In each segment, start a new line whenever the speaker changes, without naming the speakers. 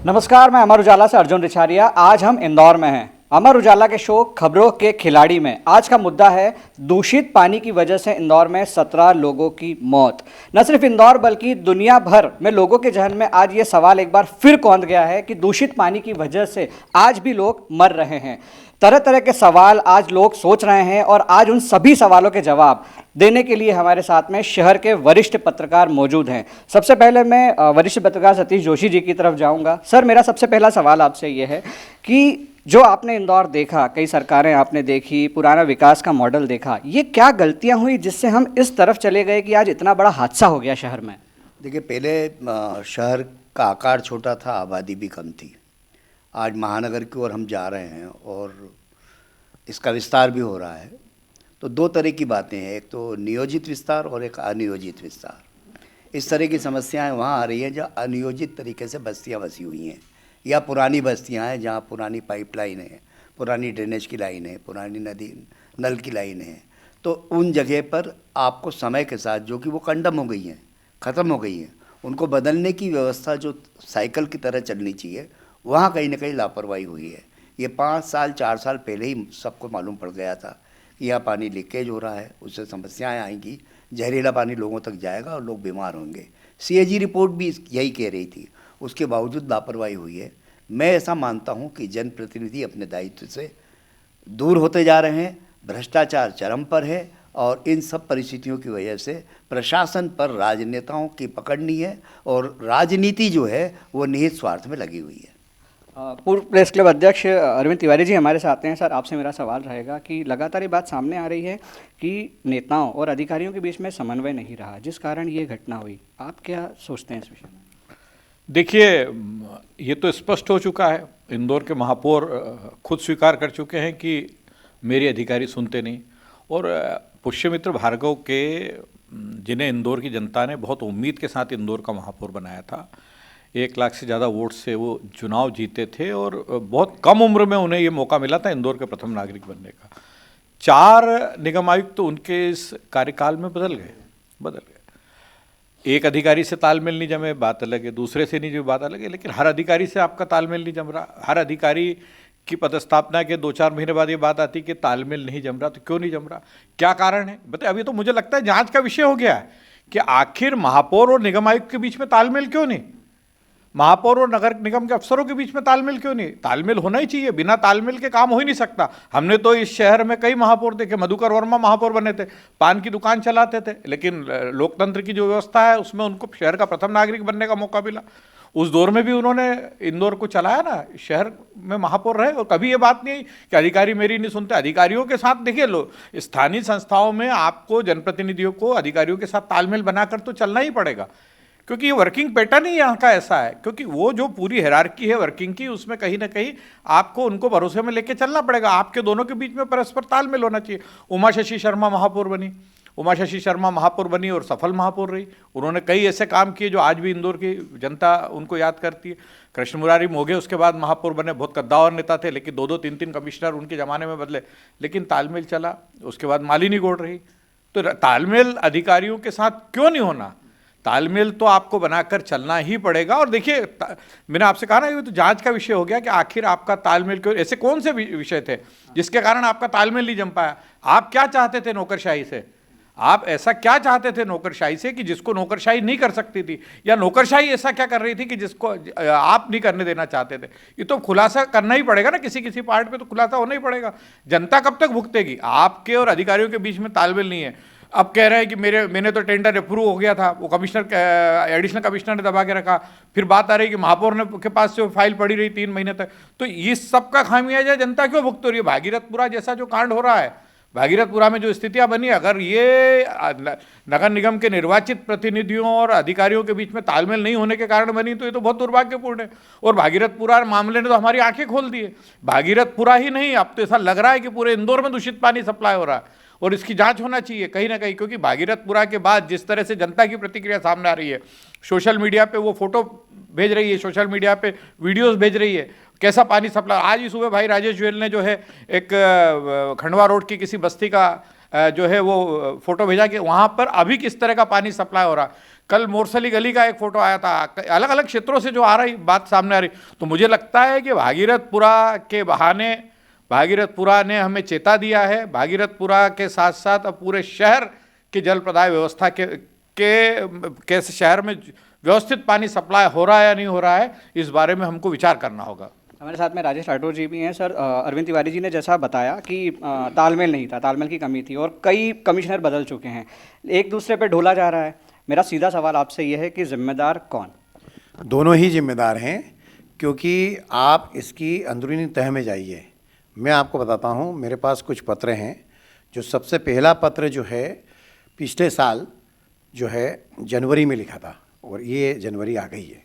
नमस्कार, मैं अमर उजाला से अर्जुन रिछारिया। आज हम इंदौर में हैं। अमर उजाला के शो खबरों के खिलाड़ी में आज का मुद्दा है दूषित पानी की वजह से इंदौर में 17 लोगों की मौत। न सिर्फ इंदौर बल्कि दुनिया भर में लोगों के जहन में आज ये सवाल एक बार फिर कौंध गया है कि दूषित पानी की वजह से आज भी लोग मर रहे हैं। तरह तरह के सवाल आज लोग सोच रहे हैं और आज उन सभी सवालों के जवाब देने के लिए हमारे साथ में शहर के वरिष्ठ पत्रकार मौजूद हैं। सबसे पहले मैं वरिष्ठ पत्रकार सतीश जोशी जी की तरफ जाऊंगा। सर, मेरा सबसे पहला सवाल आपसे ये है कि जो आपने इंदौर देखा, कई सरकारें आपने देखी, पुराना विकास का मॉडल देखा, ये क्या गलतियां हुई जिससे हम इस तरफ चले गए कि आज इतना बड़ा हादसा हो गया शहर में?
देखिए, पहले शहर का आकार छोटा था, आबादी भी कम थी। आज महानगर की ओर हम जा रहे हैं और इसका विस्तार भी हो रहा है। तो दो तरह की बातें हैं, एक तो नियोजित विस्तार और एक अनियोजित विस्तार। इस तरह की समस्याएं वहाँ आ रही हैं जहाँ अनियोजित तरीके से बस्तियाँ बसी हुई हैं या पुरानी बस्तियाँ हैं जहाँ पुरानी पाइपलाइन है, पुरानी ड्रेनेज की लाइन है, पुरानी नदी नल की लाइन है। तो उन जगह पर आपको समय के साथ, जो कि वो कंडम हो गई हैं, ख़त्म हो गई हैं, उनको बदलने की व्यवस्था जो साइकिल की तरह चलनी चाहिए, वहाँ कहीं ना कहीं लापरवाही हुई है। ये 5 साल 4 साल पहले ही सबको मालूम पड़ गया था कि यहाँ पानी लीकेज हो रहा है, उससे समस्याएं आएंगी, जहरीला पानी लोगों तक जाएगा और लोग बीमार होंगे। सीएजी रिपोर्ट भी यही कह रही थी, उसके बावजूद लापरवाही हुई है। मैं ऐसा मानता हूँ कि जनप्रतिनिधि अपने दायित्व से दूर होते जा रहे हैं, भ्रष्टाचार चरम पर है और इन सब परिस्थितियों की वजह से प्रशासन पर राजनेताओं की पकड़नी है और राजनीति जो है वो निहित स्वार्थ में लगी हुई है।
पूर्व प्रेस क्लब अध्यक्ष अरविंद तिवारी जी हमारे साथ हैं। सर, आपसे मेरा सवाल रहेगा कि लगातार ये बात सामने आ रही है कि नेताओं और अधिकारियों के बीच में समन्वय नहीं रहा, जिस कारण ये घटना हुई। आप क्या सोचते हैं इस विषय में?
देखिए, ये तो स्पष्ट हो चुका है। इंदौर के महापौर खुद स्वीकार कर चुके हैं कि मेरे अधिकारी सुनते नहीं। और पुष्यमित्र भार्गव के, जिन्हें इंदौर की जनता ने बहुत उम्मीद के साथ इंदौर का महापौर बनाया था, 1 लाख से ज़्यादा वोट से वो चुनाव जीते थे और बहुत कम उम्र में उन्हें ये मौका मिला था इंदौर के प्रथम नागरिक बनने का। 4 निगम आयुक्त तो उनके इस कार्यकाल में बदल गए। एक अधिकारी से तालमेल नहीं जमे, बात अलग है, दूसरे से नहीं जमे, बात अलग है, लेकिन हर अधिकारी से आपका तालमेल नहीं जम रहा। हर अधिकारी की पदस्थापना के 2-4 महीने बाद ये बात आती कि तालमेल नहीं जम रहा। तो क्यों नहीं जम रहा, क्या कारण है बताइए? अभी तो मुझे लगता है जांच का विषय हो गया है कि आखिर महापौर और निगम आयुक्त के बीच में तालमेल क्यों नहीं, महापौर और नगर निगम के अफसरों के बीच में तालमेल क्यों नहीं? तालमेल होना ही चाहिए, बिना तालमेल के काम हो ही नहीं सकता। हमने तो इस शहर में कई महापौर देखे। मधुकर वर्मा महापौर बने थे, पान की दुकान चलाते थे, लेकिन लोकतंत्र की जो व्यवस्था है उसमें उनको शहर का प्रथम नागरिक बनने का मौका मिला। उस दौर में भी उन्होंने इंदौर को चलाया ना, शहर में महापौर रहे। और कभी ये बात नहीं आई कि अधिकारी मेरी नहीं सुनते। अधिकारियों के साथ देखिए, स्थानीय संस्थाओं में आपको जनप्रतिनिधियों को अधिकारियों के साथ तालमेल बनाकर तो चलना ही पड़ेगा, क्योंकि ये वर्किंग पैटर्न ही यहाँ का ऐसा है। क्योंकि वो जो पूरी हायरार्की है वर्किंग की, उसमें कहीं ना कहीं आपको उनको भरोसे में लेके चलना पड़ेगा। आपके दोनों के बीच में परस्पर तालमेल होना चाहिए। उमा शशि शर्मा महापौर बनी और सफल महापौर रही। उन्होंने कई ऐसे काम किए जो आज भी इंदौर की जनता उनको याद करती है। कृष्ण मुरारी मोघे उसके बाद महापौर बने, बहुत कद्दावर नेता थे, लेकिन 2-2, 3-3 कमिश्नर उनके ज़माने में बदले, लेकिन तालमेल चला। उसके बाद मालिनी गौड़ रही। तो तालमेल अधिकारियों के साथ क्यों नहीं होना? तालमेल तो आपको बनाकर चलना ही पड़ेगा। और देखिए, मैंने आपसे कहा ना, ये तो जांच का विषय हो गया कि आखिर आपका तालमेल क्यों, ऐसे कौन से विषय थे जिसके कारण आपका तालमेल नहीं जम पाया? आप क्या चाहते थे नौकरशाही से? आप ऐसा क्या चाहते थे नौकरशाही से कि जिसको नौकरशाही नहीं कर सकती थी, या नौकरशाही ऐसा क्या कर रही थी कि जिसको आप नहीं करने देना चाहते थे? ये तो खुलासा करना ही पड़ेगा ना, किसी पार्ट पे तो खुलासा होना ही पड़ेगा। जनता कब तक भुगतेगी? आपके और अधिकारियों के बीच में तालमेल नहीं है। अब कह रहे हैं कि मैंने तो टेंडर अप्रूव हो गया था, वो कमिश्नर, एडिशनल कमिश्नर ने दबा के रखा। फिर बात आ रही है कि महापौर ने के पास से फाइल पड़ी रही 3 महीने तक। तो इस सब का खामियाजा जनता क्यों भुगत रही है? भागीरथपुरा जैसा जो कांड हो रहा है, भागीरथपुरा में जो स्थितियां बनी, अगर ये नगर निगम के निर्वाचित प्रतिनिधियों और अधिकारियों के बीच में तालमेल नहीं होने के कारण बनी, तो ये तो बहुत दुर्भाग्यपूर्ण है। और भागीरथपुरा मामले ने तो हमारी आंखें खोल दी है। भागीरथपुरा ही नहीं, अब तो ऐसा लग रहा है कि पूरे इंदौर में दूषित पानी सप्लाई हो रहा है, और इसकी जांच होना चाहिए कहीं ना कहीं। क्योंकि भागीरथपुरा के बाद जिस तरह से जनता की प्रतिक्रिया सामने आ रही है, सोशल मीडिया पे वो फोटो भेज रही है, सोशल मीडिया पे वीडियोस भेज रही है, कैसा पानी सप्लाई। आज ही सुबह भाई राजेश गोयल ने जो है एक खंडवा रोड की किसी बस्ती का जो है वो फोटो भेजा कि वहाँ पर अभी किस तरह का पानी सप्लाई हो रहा है। कल मोरसली गली का एक फोटो आया था, अलग अलग क्षेत्रों से जो आ रही बात सामने आ रही। तो मुझे लगता है कि भागीरथपुरा के बहाने भागीरथपुरा ने हमें चेता दिया है। भागीरथपुरा के साथ साथ अब पूरे शहर की जल प्रदाय व्यवस्था के शहर में व्यवस्थित पानी सप्लाई हो रहा है या नहीं हो रहा है, इस बारे में हमको विचार करना होगा।
हमारे साथ में राजेश राठौर जी भी हैं। सर, अरविंद तिवारी जी ने जैसा बताया कि तालमेल नहीं था, तालमेल की कमी थी और कई कमिश्नर बदल चुके हैं, एक दूसरे पे ढोला जा रहा है। मेरा सीधा सवाल आपसे यह है कि जिम्मेदार कौन?
दोनों ही जिम्मेदार हैं, क्योंकि आप इसकी अंदरूनी तह में जाइए। मैं आपको बताता हूँ, मेरे पास कुछ पत्र हैं। जो सबसे पहला पत्र जो है पिछले साल जो है जनवरी में लिखा था, और ये जनवरी आ गई है,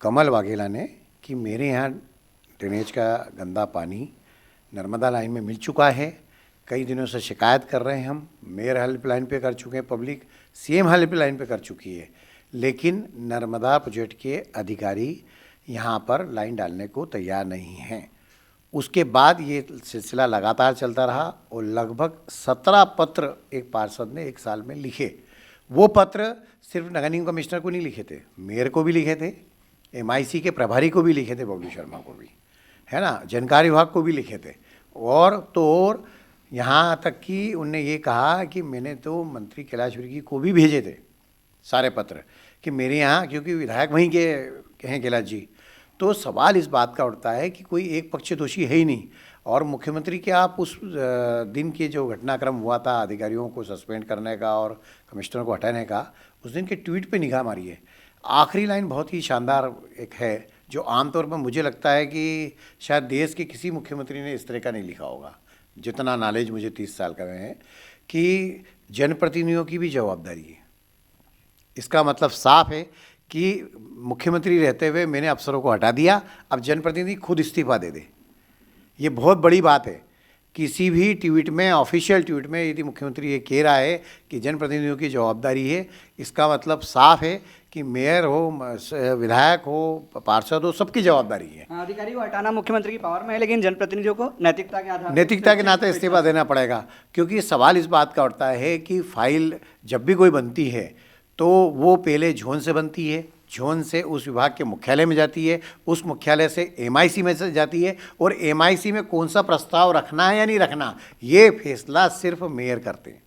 कमल वाघेला ने, कि मेरे यहाँ ड्रेनेज का गंदा पानी नर्मदा लाइन में मिल चुका है। कई दिनों से शिकायत कर रहे हैं हम, मेयर हेल्पलाइन पे कर चुके हैं, पब्लिक सीएम हेल्पलाइन पे कर चुकी है, लेकिन नर्मदा प्रोजेक्ट के अधिकारी यहाँ पर लाइन डालने को तैयार नहीं हैं। उसके बाद ये सिलसिला लगातार चलता रहा और लगभग 17 पत्र एक पार्षद ने एक साल में लिखे। वो पत्र सिर्फ नगर निगम कमिश्नर को नहीं लिखे थे, मेयर को भी लिखे थे, एमआईसी के प्रभारी को भी लिखे थे, बबलू शर्मा को भी, है ना, जानकारी विभाग को भी लिखे थे, और तो और यहाँ तक कि उनने ये कहा कि मैंने तो मंत्री कैलाश विर्की को भी भेजे थे सारे पत्र कि मेरे यहाँ, क्योंकि विधायक वहीं के हैं कैलाश जी। तो सवाल इस बात का उठता है कि कोई एक पक्ष दोषी है ही नहीं, और मुख्यमंत्री के आप उस दिन के जो घटनाक्रम हुआ था अधिकारियों को सस्पेंड करने का और कमिश्नर को हटाने का, उस दिन के ट्वीट पे निगाह मारिए। आखिरी लाइन बहुत ही शानदार एक है, जो आमतौर पर मुझे लगता है कि शायद देश के किसी मुख्यमंत्री ने इस तरह का नहीं लिखा होगा, जितना नॉलेज मुझे 30 साल का है, कि जनप्रतिनिधियों की भी जवाबदारी है। इसका मतलब साफ है कि मुख्यमंत्री रहते हुए मैंने अफसरों को हटा दिया, अब जनप्रतिनिधि खुद इस्तीफा दे दे। ये बहुत बड़ी बात है। किसी भी ट्वीट में, ऑफिशियल ट्वीट में यदि मुख्यमंत्री ये कह रहा है कि जनप्रतिनिधियों की जवाबदारी है, इसका मतलब साफ है कि मेयर हो, विधायक हो, पार्षद हो, सबकी जवाबदारी है।
अधिकारी को हटाना मुख्यमंत्री की पावर में है, लेकिन जनप्रतिनिधियों को
नैतिकता के नाते इस्तीफा देना पड़ेगा। क्योंकि सवाल इस बात का उठता है कि फाइल जब भी कोई बनती है तो वो पहले जोन से बनती है, जोन से उस विभाग के मुख्यालय में जाती है, उस मुख्यालय से एमआईसी में से जाती है, और एमआईसी में कौन सा प्रस्ताव रखना है या नहीं रखना, ये फैसला सिर्फ मेयर करते हैं,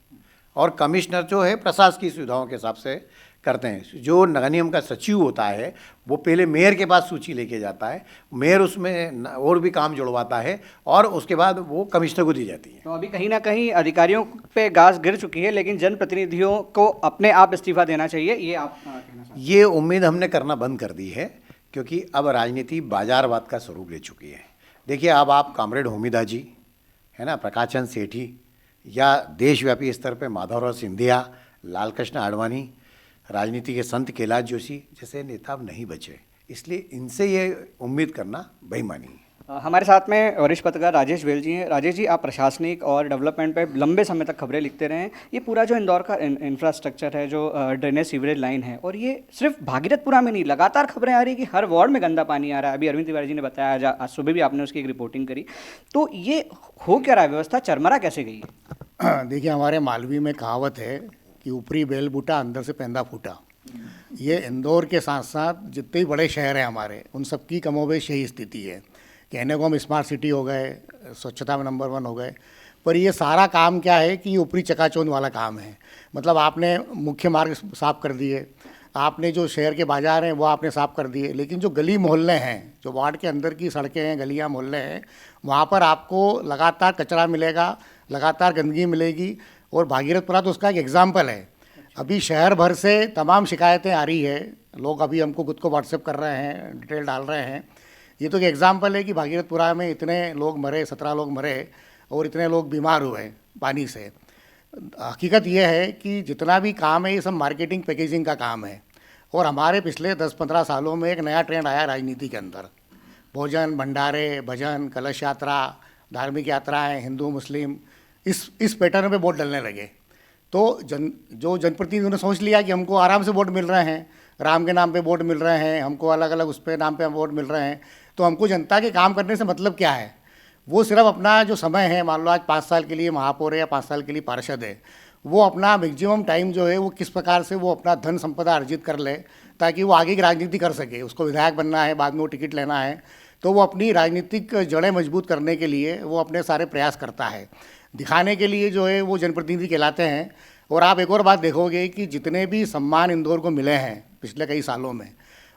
और कमिश्नर जो है प्रशासकीय सुविधाओं के हिसाब से करते हैं। जो नगर निगम का सचिव होता है वो पहले मेयर के पास सूची लेके जाता है, मेयर उसमें और भी काम जुड़वाता है, और उसके बाद वो कमिश्नर को दी जाती है।
तो अभी कहीं ना कहीं अधिकारियों पे घास गिर चुकी है, लेकिन जनप्रतिनिधियों को अपने आप इस्तीफा देना चाहिए, ये आप कहना चाहते हैं?
ये उम्मीद हमने करना बंद कर दी है, क्योंकि अब राजनीति बाजारवाद का स्वरूप ले चुकी है। देखिए, अब आप कामरेड होमिदा जी, है ना, प्रकाश चंद सेठी, या देशव्यापी स्तर पे माधवराव सिंधिया, लालकृष्ण आडवाणी, राजनीति के संत कैलाश जोशी जैसे नेता अब नहीं बचे, इसलिए इनसे ये उम्मीद करना बेईमानी है।
हमारे साथ में वरिष्ठ पत्रकार राजेश वेल जी हैं। राजेश जी, आप प्रशासनिक और डेवलपमेंट पे लंबे समय तक खबरें लिखते रहे हैं। ये पूरा जो इंदौर का इंफ्रास्ट्रक्चर है, जो ड्रेनेज सीवरेज लाइन है, और ये सिर्फ भागीरथपुरा में नहीं, लगातार खबरें आ रही कि हर वार्ड में गंदा पानी आ रहा है। अभी अरविंद तिवारी जी ने बताया, आज सुबह भी आपने उसकी एक रिपोर्टिंग करी। तो ये हो क्या रहा है, व्यवस्था चरमरा कैसे गई है?
देखिए, हमारे मालवी में कहावत है कि ऊपरी बेल बूटा अंदर से पेंदा फूटा। ये इंदौर के साथ साथ जितने भी बड़े शहर हैं हमारे, उन सबकी कमोबेश यही स्थिति है। कहने को हम स्मार्ट सिटी हो गए, स्वच्छता में नंबर 1 हो गए, पर ये सारा काम क्या है कि ये ऊपरी चकाचौंध वाला काम है। मतलब आपने मुख्य मार्ग साफ़ कर दिए, आपने जो शहर के बाज़ार हैं वो आपने साफ़ कर दिए, लेकिन जो गली मोहल्ले हैं, जो वार्ड के अंदर की सड़कें हैं, गलियाँ मोहल्ले हैं, वहाँ पर आपको लगातार कचरा मिलेगा, लगातार गंदगी मिलेगी। और भागीरथपुरा तो उसका एक एग्जाम्पल है। अभी शहर भर से तमाम शिकायतें आ रही है, लोग अभी हमको खुद को व्हाट्सएप कर रहे हैं, डिटेल डाल रहे हैं। ये तो एक एग्जाम्पल है कि भागीरथपुरा में इतने लोग मरे, 17 लोग मरे, और इतने लोग बीमार हुए पानी से। हकीकत यह है कि जितना भी काम है ये सब मार्केटिंग पैकेजिंग का काम है। और हमारे पिछले 10-15 सालों में एक नया ट्रेंड आया राजनीति के अंदर, भोजन भंडारे, भजन, कलश यात्रा, धार्मिक यात्राएँ, हिंदू मुस्लिम, इस पैटर्न पे वोट डलने लगे। तो जो जनप्रतिनिधियों ने सोच लिया कि हमको आराम से वोट मिल रहे हैं, राम के नाम पे वोट मिल रहे हैं, हमको अलग अलग उस पे नाम पे वोट मिल रहे हैं, तो हमको जनता के काम करने से मतलब क्या है। वो सिर्फ अपना जो समय है, मान लो आज 5 साल के लिए महापौर है या 5 साल के लिए पार्षद है, वो अपना मैक्सिमम टाइम जो है वो किस प्रकार से वो अपना धन संपदा अर्जित कर ले ताकि वो आगे की राजनीति कर सके। उसको विधायक बनना है, बाद में वो टिकट लेना है, तो वो अपनी राजनीतिक जड़ें मजबूत करने के लिए वो अपने सारे प्रयास करता है, दिखाने के लिए जो है वो जनप्रतिनिधि कहलाते हैं। और आप एक और बात देखोगे कि जितने भी सम्मान इंदौर को मिले हैं पिछले कई सालों में,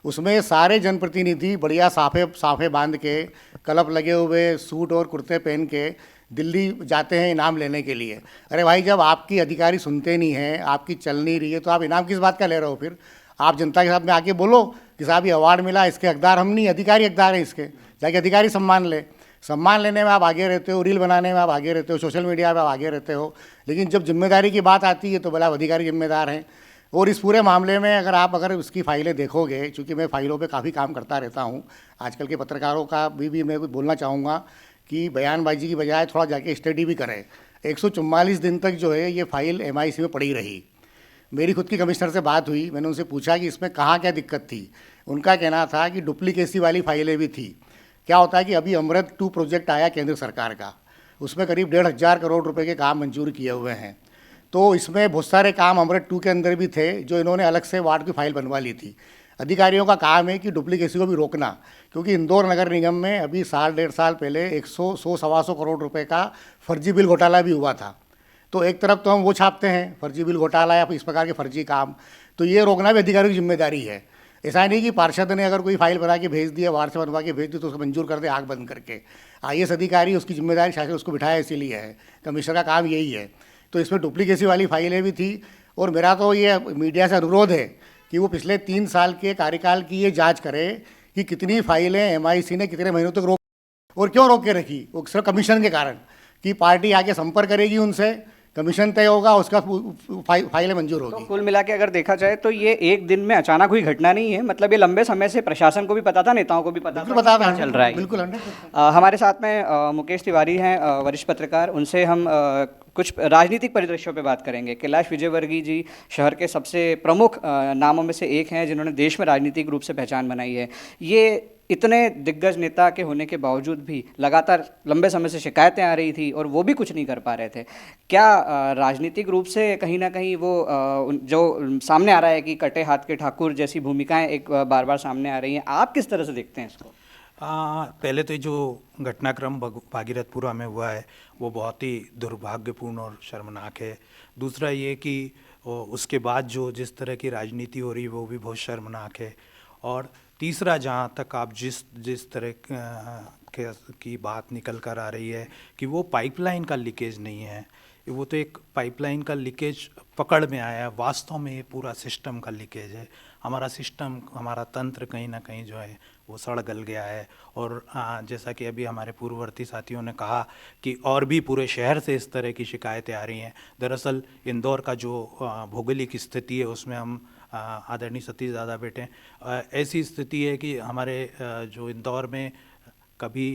उसमें सारे जनप्रतिनिधि बढ़िया साफे बांध के, कलप लगे हुए सूट और कुर्ते पहन के दिल्ली जाते हैं इनाम लेने के लिए। अरे भाई, जब आपकी अधिकारी सुनते नहीं हैं, आपकी चल नहीं रही है, तो आप इनाम किस बात का ले रहे हो? फिर आप जनता के साथ में आके बोलो कि साहब ये अवार्ड मिला, इसके हकदार हम नहीं, अधिकारी हकदार हैं इसके, जाके अधिकारी सम्मान ले। सम्मान लेने में आप आगे रहते हो, रील बनाने में आप आगे रहते हो, सोशल मीडिया में आप आगे रहते हो, लेकिन जब जिम्मेदारी की बात आती है तो बोला अधिकारी जिम्मेदार हैं। और इस पूरे मामले में अगर उसकी फाइलें देखोगे, चूँकि मैं फाइलों पे काफ़ी काम करता रहता हूँ, आजकल के पत्रकारों का भी मैं कुछ बोलना चाहूँगा कि बयानबाजी की बजाय थोड़ा जाके स्टडी भी करें। 144 दिन तक जो है ये फाइल MIC में पड़ी रही। मेरी खुद की कमिश्नर से बात हुई, मैंने उनसे पूछा कि इसमें कहाँ क्या दिक्कत थी। उनका कहना था कि डुप्लीकेसी वाली फाइलें भी थी। क्या होता है कि अभी अमृत 2 प्रोजेक्ट आया केंद्र सरकार का, उसमें करीब 1,500 करोड़ रुपए के काम मंजूर किए हुए हैं। तो इसमें बहुत सारे काम अमृत 2 के अंदर भी थे जो इन्होंने अलग से वार्ड की फाइल बनवा ली थी। अधिकारियों का काम है कि डुप्लीकेसी को भी रोकना, क्योंकि इंदौर नगर निगम में अभी साल 1.5 साल पहले 100-125 करोड़ रुपए का फर्जी बिल घोटाला भी हुआ था। तो एक तरफ तो हम वो छापते हैं फर्जी बिल घोटाला या इस प्रकार के फर्जी काम, तो ये रोकना भी अधिकारियों की जिम्मेदारी है। ऐसा नहीं कि पार्षद ने अगर कोई फाइल बना के भेज दिया, वार्ड से बनवा के भेज दी तो उसको मंजूर कर दे आँख बंद करके। IAS अधिकारी उसकी जिम्मेदारी शासन उसको बिठाया इसीलिए है, कमिश्नर का काम यही है। तो इसमें डुप्लीकेसी वाली फाइलें भी थी। और मेरा तो ये मीडिया से अनुरोध है कि वो पिछले 3 साल के कार्यकाल की ये जांच करे कि कितनी फाइलें MIC ने कितने महीनों तक रोक और क्यों रोक के रखी। वो सिर्फ कमीशन के कारण कि पार्टी आके संपर्क करेगी उनसे, कमीशन तय होगा, उसका फाइलें मंजूर होगी।
तो कुल मिला के अगर देखा जाए तो ये एक दिन में अचानक हुई घटना नहीं है, मतलब ये लंबे समय से प्रशासन को भी पता था, नेताओं को भी पता था,
पता था,
चल रहा है।
बिल्कुल।
हमारे साथ में मुकेश तिवारी हैं, वरिष्ठ पत्रकार, उनसे हम कुछ राजनीतिक परिदृश्यों पे बात करेंगे। कैलाश विजयवर्गीय जी शहर के सबसे प्रमुख नामों में से एक हैं जिन्होंने देश में राजनीतिक रूप से पहचान बनाई है। ये इतने दिग्गज नेता के होने के बावजूद भी लगातार लंबे समय से शिकायतें आ रही थी और वो भी कुछ नहीं कर पा रहे थे। क्या राजनीतिक रूप से कहीं ना कहीं वो जो सामने आ रहा है कि कटे हाथ के ठाकुर जैसी भूमिकाएं एक बार बार सामने आ रही हैं, आप किस तरह से देखते हैं इसको?
पहले तो जो घटनाक्रम भागीरथपुरा में हुआ है वो बहुत ही दुर्भाग्यपूर्ण और शर्मनाक है। दूसरा ये कि उसके बाद जो जिस तरह की राजनीति हो रही है वो भी बहुत शर्मनाक है। और तीसरा, जहाँ तक आप जिस तरह की बात निकल कर आ रही है कि वो पाइपलाइन का लीकेज नहीं है, वो तो एक पाइपलाइन का लीकेज पकड़ में आया, वास्तव में ये पूरा सिस्टम का लीकेज है। हमारा सिस्टम, हमारा तंत्र कहीं ना कहीं जो है वो सड़ गल गया है। और जैसा कि अभी हमारे पूर्ववर्ती साथियों ने कहा कि और भी पूरे शहर से इस तरह की शिकायतें आ रही हैं। दरअसल इंदौर का जो भौगोलिक स्थिति है उसमें हम आदरणीय सतीश दादा बेटे, ऐसी स्थिति है कि हमारे जो इंदौर में कभी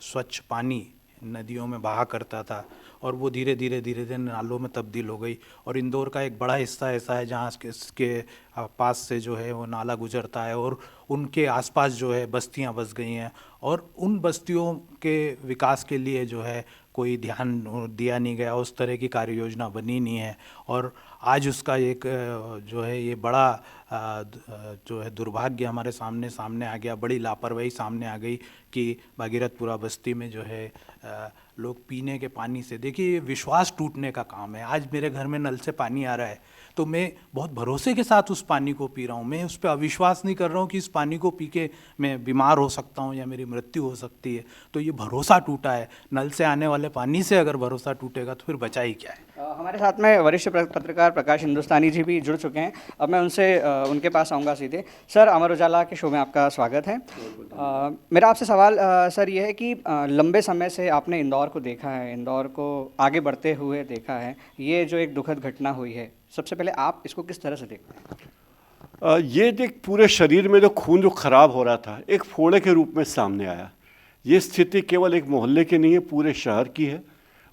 स्वच्छ पानी नदियों में बहा करता था और वो धीरे धीरे नालों में तब्दील हो गई। और इंदौर का एक बड़ा हिस्सा ऐसा है जहाँ इसके पास से जो है वो नाला गुजरता है और उनके आसपास जो है बस्तियाँ बस गई हैं और उन बस्तियों के विकास के लिए जो है कोई ध्यान दिया नहीं गया, उस तरह की कार्य योजना बनी नहीं है। और आज उसका एक जो है ये बड़ा जो है दुर्भाग्य हमारे सामने आ गया, बड़ी लापरवाही सामने आ गई कि भागीरथपुरा बस्ती में जो है लोग पीने के पानी से, देखिए विश्वास टूटने का काम है। आज मेरे घर में नल से पानी आ रहा है तो मैं बहुत भरोसे के साथ उस पानी को पी रहा हूँ, मैं उस पर अविश्वास नहीं कर रहा हूँ कि इस पानी को पी के मैं बीमार हो सकता हूँ या मेरी मृत्यु हो सकती है। तो ये भरोसा टूटा है। नल से आने वाले पानी से अगर भरोसा टूटेगा तो फिर बचा ही क्या है।
हमारे साथ में वरिष्ठ पत्रकार प्रकाश हिंदुस्तानी जी भी जुड़ चुके हैं। अब मैं उनके पास आऊँगा सीधे। सर, अमर उजाला के शो में आपका स्वागत है। मेरा आपसे सवाल सर ये है कि लंबे समय से आपने इंदौर को देखा है, इंदौर को आगे बढ़ते हुए देखा है। ये जो एक दुखद घटना हुई है, सबसे पहले आप इसको किस तरह से देखते हैं?
ये देख, पूरे शरीर में जो खून जो खराब हो रहा था एक फोड़े के रूप में सामने आया। ये स्थिति केवल एक मोहल्ले की नहीं है, पूरे शहर की है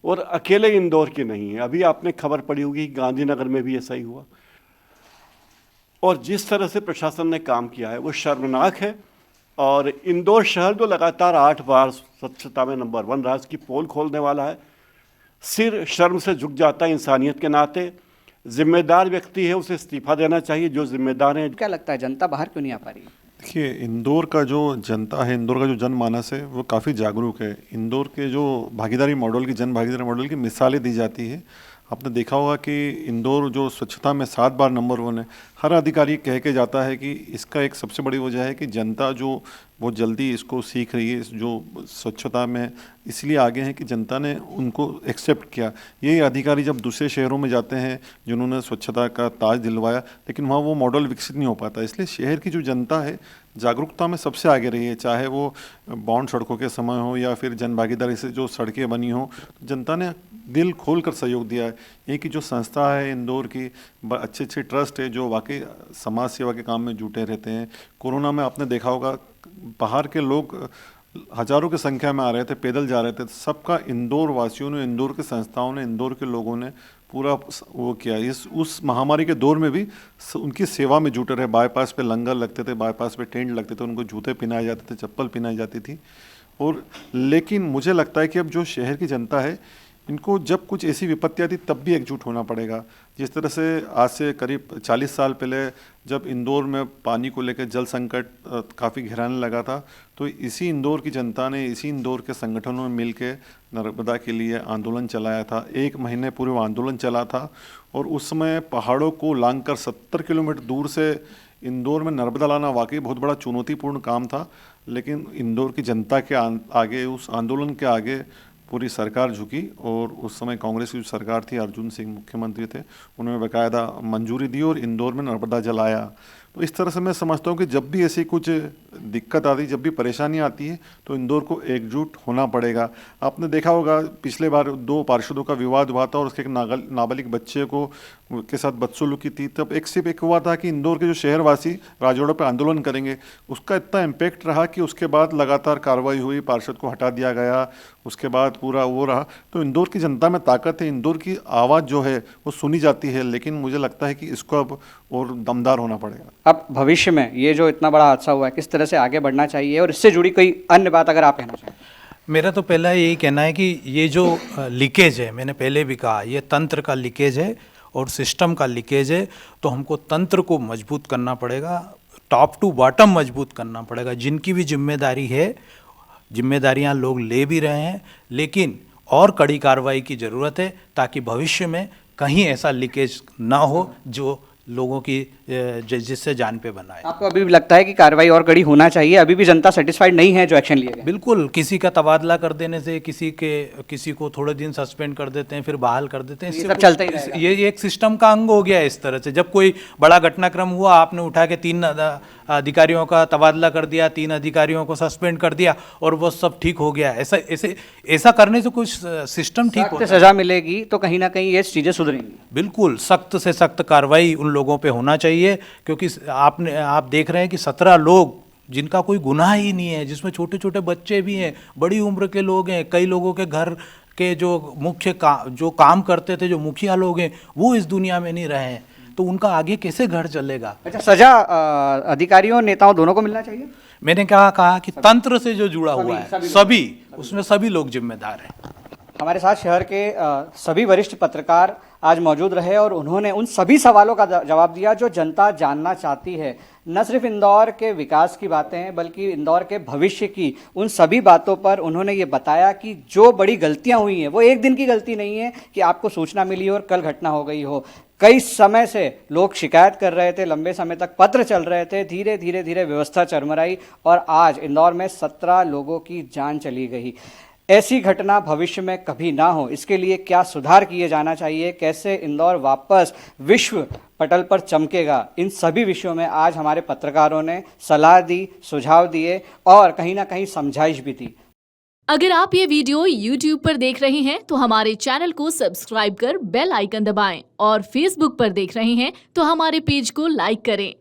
और अकेले इंदौर की नहीं है। अभी आपने खबर पड़ी होगी गांधीनगर में भी ऐसा ही हुआ। और जिस तरह से प्रशासन ने काम किया है वो शर्मनाक है। और इंदौर शहर जो लगातार 8 बार स्वच्छता में नंबर 1 रहा, इसकी पोल खोलने वाला है। सिर शर्म से झुक जाता है इंसानियत के नाते। जिम्मेदार व्यक्ति है, उसे इस्तीफा देना चाहिए जो जिम्मेदार हैं।
क्या लगता है जनता बाहर क्यों नहीं आ पा रही है?
देखिए, इंदौर का जो जनता है, इंदौर का जो जनमानस है, वो काफ़ी जागरूक है। इंदौर के जो भागीदारी मॉडल की, जन भागीदारी मॉडल की मिसालें दी जाती है। आपने देखा होगा कि इंदौर जो स्वच्छता में 7 बार नंबर 1 है। हर अधिकारी कह के जाता है कि इसका एक सबसे बड़ी वजह है कि जनता जो बहुत जल्दी इसको सीख रही है, जो स्वच्छता में इसलिए आगे हैं कि जनता ने उनको एक्सेप्ट किया। यही अधिकारी जब दूसरे शहरों में जाते हैं जिन्होंने स्वच्छता का ताज दिलवाया, लेकिन वहाँ वो मॉडल विकसित नहीं हो पाता। इसलिए शहर की जो जनता है जागरूकता में सबसे आगे रही है, चाहे वो बॉन्ड सड़कों के समय हो या फिर जन भागीदारी से जो सड़कें बनी हो, तो जनता ने दिल खोल कर सहयोग दिया है। ये कि जो संस्था है इंदौर की, अच्छे अच्छे ट्रस्ट है जो वाकई समाज सेवा के काम में जुटे रहते हैं। कोरोना में आपने देखा होगा बाहर के लोग हजारों की संख्या में आ रहे थे, पैदल जा रहे थे। सबका इंदौर वासियों ने, इंदौर की संस्थाओं ने, इंदौर के लोगों ने पूरा वो किया। उस महामारी के दौर में भी उनकी सेवा में जुटे रहे। बाईपास पे लंगर लगते थे, बाईपास पे टेंट लगते थे, उनको जूते पहनाए जाते थे, चप्पल पहनाई जाती थी। और लेकिन मुझे लगता है कि अब जो शहर की जनता है, इनको जब कुछ ऐसी विपत्ति आती तब भी एकजुट होना पड़ेगा। जिस तरह से आज से करीब 40 साल पहले जब इंदौर में पानी को लेकर जल संकट काफ़ी गहराने लगा था, तो इसी इंदौर की जनता ने, इसी इंदौर के संगठनों में मिलकर नर्मदा के लिए आंदोलन चलाया था। 1 महीने पूरे आंदोलन चला था और उस समय पहाड़ों को लांघकर 70 किलोमीटर दूर से इंदौर में नर्मदा लाना वाकई बहुत बड़ा चुनौतीपूर्ण काम था। लेकिन इंदौर की जनता के आगे, उस आंदोलन के आगे पूरी सरकार झुकी और उस समय कांग्रेस की जो सरकार थी, अर्जुन सिंह मुख्यमंत्री थे, उन्होंने बाकायदा मंजूरी दी और इंदौर में नर्मदा जल आया। तो इस तरह से मैं समझता हूँ कि जब भी ऐसी कुछ दिक्कत आती, जब भी परेशानी आती है, तो इंदौर को एकजुट होना पड़ेगा। आपने देखा होगा पिछले बार 2 पार्षदों का विवाद हुआ था और उसके एक नाबालिग बच्चे को के साथ बदसलूकी थी। तब सिर्फ एक हुआ था कि इंदौर के जो शहरवासी राजौड़ा पर आंदोलन करेंगे, उसका इतना इम्पैक्ट रहा कि उसके बाद लगातार कार्रवाई हुई, पार्षद को हटा दिया गया, उसके बाद पूरा वो रहा। तो इंदौर की जनता में ताकत है, इंदौर की आवाज़ जो है वो सुनी जाती है। लेकिन मुझे लगता है कि इसको अब और दमदार होना पड़ेगा।
अब भविष्य में ये जो इतना बड़ा हादसा हुआ है, किस तरह से आगे बढ़ना चाहिए, और इससे जुड़ी कोई अन्य बात अगर आप कहना चाहें?
मेरा तो पहला यही कहना है कि ये जो लीकेज है, मैंने पहले भी कहा, ये तंत्र का लीकेज है और सिस्टम का लीकेज है। तो हमको तंत्र को मजबूत करना पड़ेगा, टॉप टू बॉटम मजबूत करना पड़ेगा। जिनकी भी जिम्मेदारी है, जिम्मेदारियां लोग ले भी रहे हैं, लेकिन और कड़ी कार्रवाई की ज़रूरत है ताकि भविष्य में कहीं ऐसा लीकेज ना हो जो लोगों की जिससे जान पे बनाए।
आपको अभी भी लगता है कि कार्रवाई और कड़ी होना चाहिए? अभी भी जनता सेटिस्फाइड नहीं है जो एक्शन लिए गए?
बिल्कुल, किसी का तबादला कर देने से, किसी को थोड़े दिन सस्पेंड कर देते हैं, फिर बहाल कर देते हैं,
ये सब चलता ही रहेगा।
ये एक सिस्टम का अंग हो गया है। इस तरह से जब कोई बड़ा घटनाक्रम हुआ, आपने उठा के 3 अधिकारियों का तबादला कर दिया, 3 अधिकारियों को सस्पेंड कर दिया और वो सब ठीक हो गया। ऐसा करने से कुछ सिस्टम ठीक हो,
सजा मिलेगी तो कहीं ना कहीं ये चीज़ें सुधरेंगी।
बिल्कुल सख्त से सख्त कार्रवाई उन लोगों पे होना चाहिए, क्योंकि आप देख रहे हैं कि 17 लोग जिनका कोई गुनाह ही नहीं है, जिसमें छोटे छोटे बच्चे भी हैं, बड़ी उम्र के लोग हैं, कई लोगों के घर के जो मुख्य जो काम करते थे, जो मुखिया लोग हैं, वो इस दुनिया में नहीं रहे हैं। तो उनका आगे कैसे घर चलेगा?
अच्छा, सजा अधिकारियों नेताओं दोनों को मिलना चाहिए?
मैंने कहा कि तंत्र से जो जुड़ा हुआ है सभी उसमें सभी लोग जिम्मेदार हैं।
हमारे साथ शहर के सभी वरिष्ठ पत्रकार आज मौजूद रहे और उन्होंने उन सभी सवालों का जवाब दिया जो जनता जानना चाहती है। न सिर्फ इंदौर के विकास की बातें हैं, बल्कि इंदौर के भविष्य की उन सभी बातों पर उन्होंने ये बताया कि जो बड़ी गलतियां हुई हैं वो एक दिन की गलती नहीं है कि आपको सूचना मिली और कल घटना हो गई हो। कई समय से लोग शिकायत कर रहे थे, लंबे समय तक पत्र चल रहे थे, धीरे धीरे व्यवस्था चरमराई और आज इंदौर में 17 लोगों की जान चली गई। ऐसी घटना भविष्य में कभी ना हो, इसके लिए क्या सुधार किए जाना चाहिए, कैसे इंदौर वापस विश्व पटल पर चमकेगा, इन सभी विषयों में आज हमारे पत्रकारों ने सलाह दी, सुझाव दिए और कहीं ना कहीं समझाइश भी दी।
अगर आप ये वीडियो YouTube पर देख रहे हैं तो हमारे चैनल को सब्सक्राइब कर बेल आइकन दबाएं और Facebook पर देख रहे हैं तो हमारे पेज को लाइक करें।